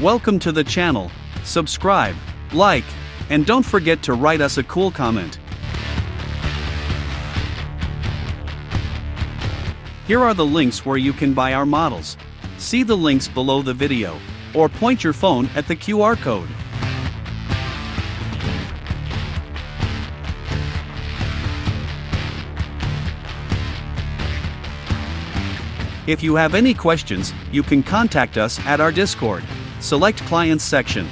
Welcome to the channel. Subscribe, like, and don't forget to write us a cool comment. Here are the links where you can buy our models. See the links below the video, or point your phone at the QR code. If you have any questions, you can contact us at our Discord. Select Clients section.